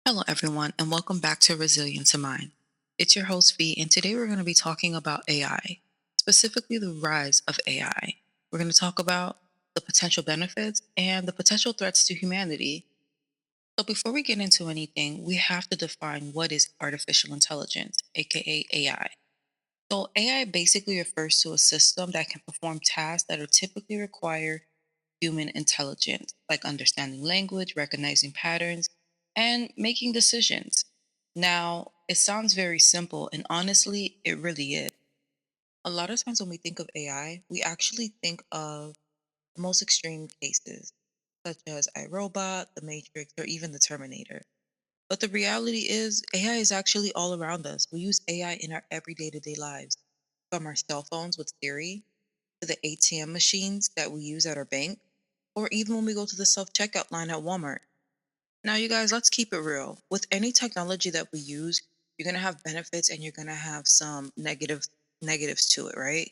Hello, everyone, and welcome back to ResilienceMind. It's your host, V, and today we're going to be talking about AI, specifically the rise of AI. We're going to talk about the potential benefits and the potential threats to humanity. So, before we get into anything, we have to define what is artificial intelligence, aka AI. So, AI basically refers to a system that can perform tasks that are typically require human intelligence, like understanding language, recognizing patterns, and making decisions. Now, it sounds very simple, and honestly, it really is. A lot of times when we think of AI, we actually think of the most extreme cases, such as iRobot, The Matrix, or even the Terminator. But the reality is, AI is actually all around us. We use AI in our everyday to day lives, from our cell phones with Siri to the ATM machines that we use at our bank, or even when we go to the self checkout line at Walmart. Now, you guys, let's keep it real. With any technology that we use, you're going to have benefits and you're going to have some negatives to it, right?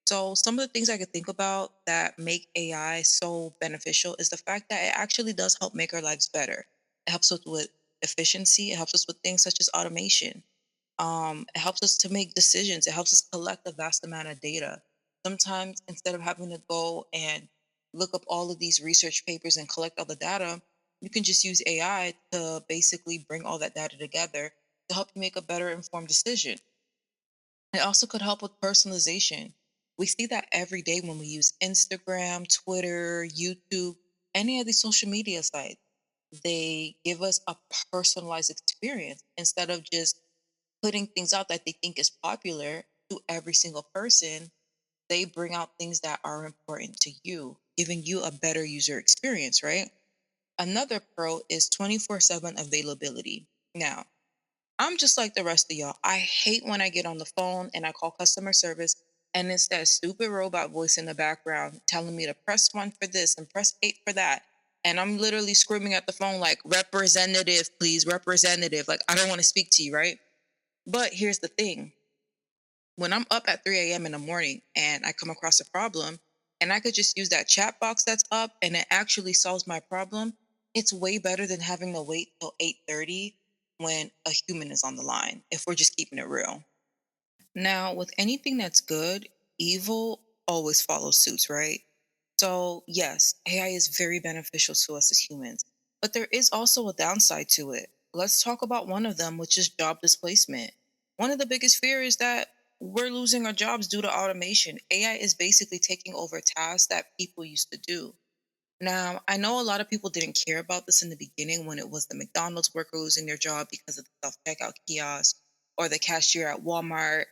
So, some of the things I could think about that make AI so beneficial is the fact that it actually does help make our lives better. It helps us with efficiency, it helps us with things such as automation. It helps us to make decisions. It helps us collect a vast amount of data. Sometimes instead of having to go and look up all of these research papers and collect all the data, you can just use AI to basically bring all that data together to help you make a better informed decision. It also could help with personalization. We see that every day when we use Instagram, Twitter, YouTube, any of these social media sites. They give us a personalized experience instead of just putting things out that they think is popular to every single person. They bring out things that are important to you, giving you a better user experience, right? Another pro is 24/7 availability. Now, I'm just like the rest of y'all. I hate when I get on the phone and I call customer service and it's that stupid robot voice in the background telling me to press one for this and press eight for that. And I'm literally screaming at the phone like, representative, please, representative. Like, I don't want to speak to you, right? But here's the thing, when I'm up at 3 a.m. in the morning and I come across a problem and I could just use that chat box that's up and it actually solves my problem, it's way better than having to wait till 8:30 when a human is on the line, if we're just keeping it real. Now, with anything that's good, evil always follows suits, right? So, yes, AI is very beneficial to us as humans, but there is also a downside to it. Let's talk about one of them, which is job displacement. One of the biggest fears is that we're losing our jobs due to automation. AI is basically taking over tasks that people used to do. Now, I know a lot of people didn't care about this in the beginning when it was the McDonald's worker losing their job because of the self checkout kiosk or the cashier at Walmart.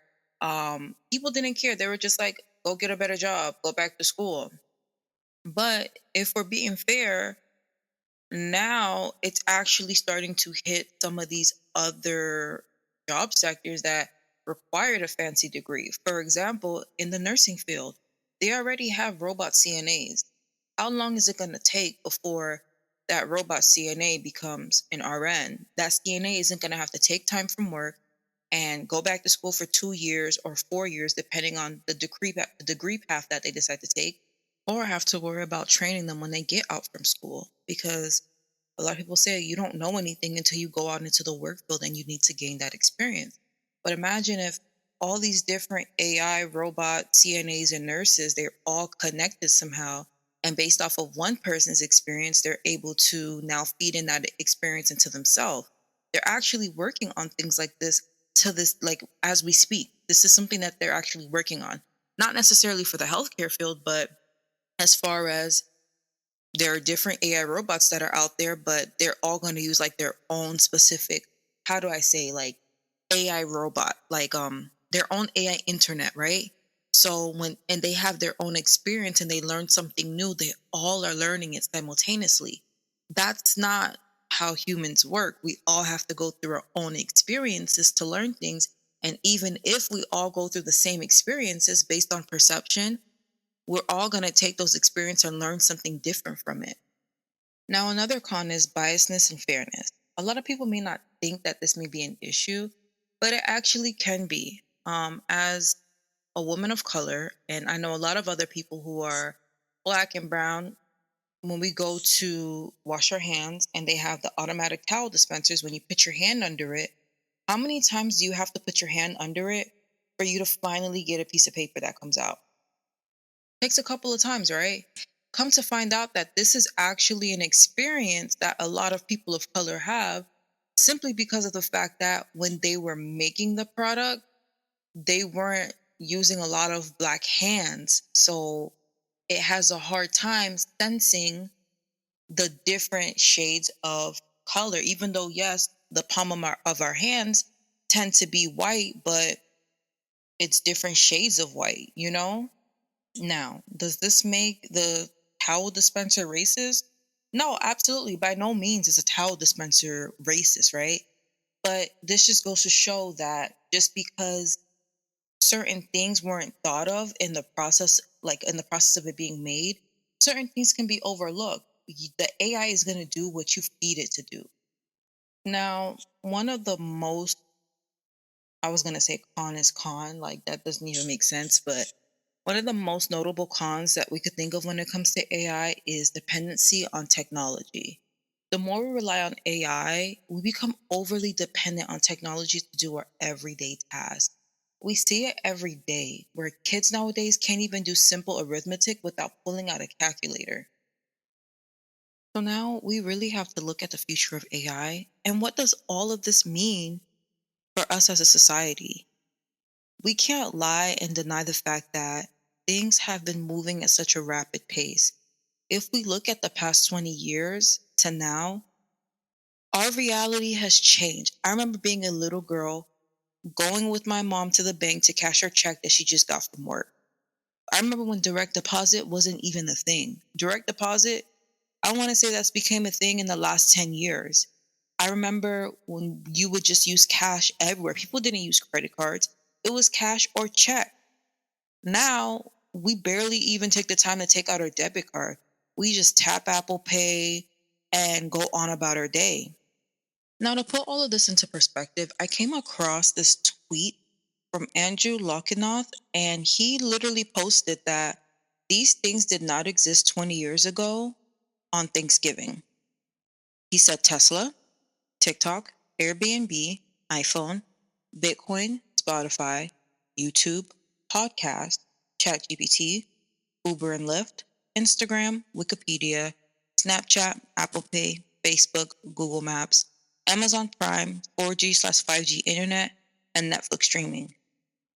People didn't care. They were just like, go get a better job, go back to school. But if we're being fair, now it's actually starting to hit some of these other job sectors that required a fancy degree. For example, in the nursing field, they already have robot CNAs. How long is it going to take before that robot CNA becomes an RN? That CNA isn't going to have to take time from work and go back to school for 2 years or 4 years, depending on the degree path that they decide to take, or have to worry about training them when they get out from school. Because a lot of people say you don't know anything until you go out into the work field and you need to gain that experience. But imagine if all these different AI, robot, CNAs, and nurses, they're all connected somehow. And based off of one person's experience, they're able to now feed in that experience into themselves. They're actually working on things like this to this, like as we speak. This is something that they're actually working on. Not necessarily for the healthcare field, but as far as there are different AI robots that are out there, but they're all going to use like their own specific, how do I say, like AI robot, like their own AI internet, right? So when and they have their own experience and they learn something new, they all are learning it simultaneously. That's not how humans work. We all have to go through our own experiences to learn things. And even if we all go through the same experiences based on perception, we're all going to take those experiences and learn something different from it. Now, another con is biasness and fairness. A lot of people may not think that this may be an issue, but it actually can be. As a woman of color, and I know a lot of other people who are black and brown, when we go to wash our hands and they have the automatic towel dispensers, when you put your hand under it, how many times do you have to put your hand under it for you to finally get a piece of paper that comes out? Takes a couple of times, right? Come to find out that this is actually an experience that a lot of people of color have simply because of the fact that when they were making the product, they weren't using a lot of black hands. So it has a hard time sensing the different shades of color, even though, yes, the palm of our hands tend to be white, but it's different shades of white, you know? Now, does this make the towel dispenser racist? No, absolutely. By no means is a towel dispenser racist, right? But this just goes to show that just because certain things weren't thought of in the process, like in the process of it being made, certain things can be overlooked. The AI is going to do what you feed it to do. Now, one of the most, I was going to say con is con, like that doesn't even make sense, but one of the most notable cons that we could think of when it comes to AI is dependency on technology. The more we rely on AI, we become overly dependent on technology to do our everyday tasks. We see it every day where kids nowadays can't even do simple arithmetic without pulling out a calculator. So now we really have to look at the future of AI and what does all of this mean for us as a society? We can't lie and deny the fact that things have been moving at such a rapid pace. If we look at the past 20 years to now, our reality has changed. I remember being a little girl going with my mom to the bank to cash her check that she just got from work. I remember when direct deposit wasn't even a thing. Direct deposit, I want to say that's became a thing in the last 10 years. I remember when you would just use cash everywhere. People didn't use credit cards. It was cash or check. Now, we barely even take the time to take out our debit card. We just tap Apple Pay and go on about our day. Now, to put all of this into perspective, I came across this tweet from Andrew Lockenoth, and he literally posted that these things did not exist 20 years ago on Thanksgiving. He said Tesla, TikTok, Airbnb, iPhone, Bitcoin, Spotify, YouTube, podcast, ChatGPT, Uber and Lyft, Instagram, Wikipedia, Snapchat, Apple Pay, Facebook, Google Maps, Amazon Prime, 4G/5G internet, and Netflix streaming.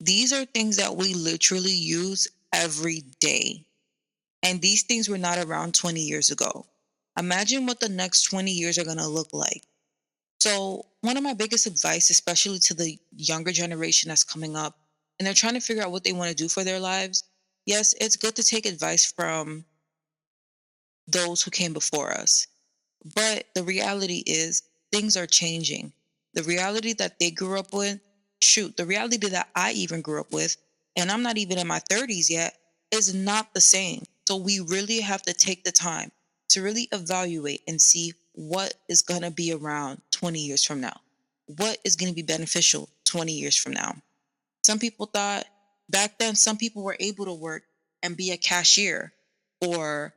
These are things that we literally use every day. And these things were not around 20 years ago. Imagine what the next 20 years are going to look like. So, one of my biggest advice, especially to the younger generation that's coming up and they're trying to figure out what they want to do for their lives, yes, it's good to take advice from those who came before us. But the reality is, things are changing. The reality that they grew up with, shoot, the reality that I even grew up with, and I'm not even in my 30s yet, is not the same. So we really have to take the time to really evaluate and see what is going to be around 20 years from now. What is going to be beneficial 20 years from now? Some people thought back then, some people were able to work and be a cashier or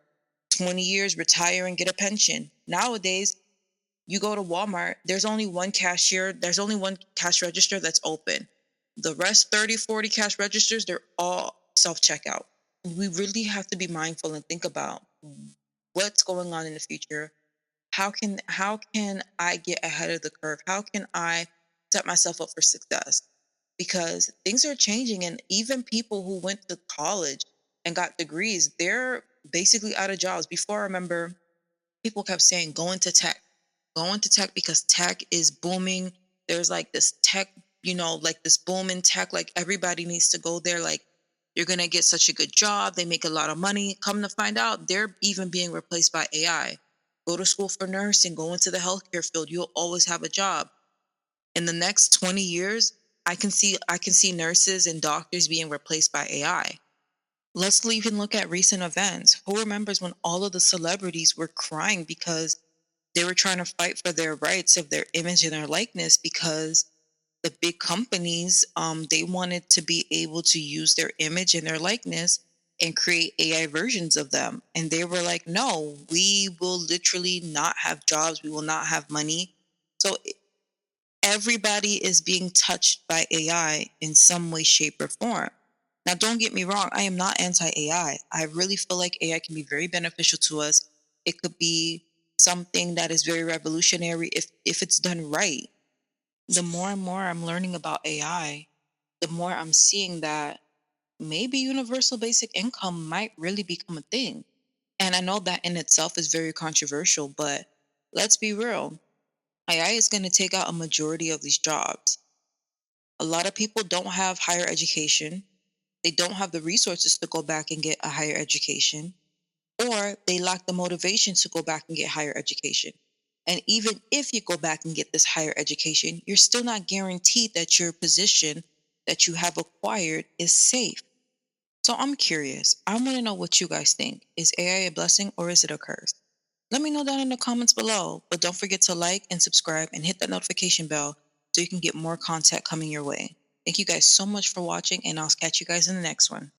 20 years retire and get a pension. Nowadays, you go to Walmart, there's only one cashier, there's only one cash register that's open. The rest 30, 40 cash registers, they're all self-checkout. We really have to be mindful and think about what's going on in the future. How can I get ahead of the curve? How can I set myself up for success? Because things are changing and even people who went to college and got degrees, they're basically out of jobs. Before, I remember people kept saying go into tech because tech is booming. There's like this tech, like this boom in tech, like everybody needs to go there. Like you're going to get such a good job. They make a lot of money. Come to find out, they're even being replaced by AI. Go to school for nursing, go into the healthcare field. You'll always have a job. In the next 20 years, I can see nurses and doctors being replaced by AI. Let's even look at recent events. Who remembers when all of the celebrities were crying because they were trying to fight for their rights of their image and their likeness because the big companies they wanted to be able to use their image and their likeness and create AI versions of them. And they were like, no, we will literally not have jobs. We will not have money. So everybody is being touched by AI in some way, shape, or form. Now, don't get me wrong, I am not anti AI. I really feel like AI can be very beneficial to us. It could be something that is very revolutionary if it's done right. The more and more I'm learning about AI, the more I'm seeing that maybe universal basic income might really become a thing. And I know that in itself is very controversial, but let's be real. AI is going to take out a majority of these jobs. A lot of people don't have higher education. They don't have the resources to go back and get a higher education, or they lack the motivation to go back and get higher education. And even if you go back and get this higher education, you're still not guaranteed that your position that you have acquired is safe. So I'm curious. I want to know what you guys think. Is AI a blessing or is it a curse? Let me know down in the comments below. But don't forget to like and subscribe and hit that notification bell so you can get more content coming your way. Thank you guys so much for watching, and I'll catch you guys in the next one.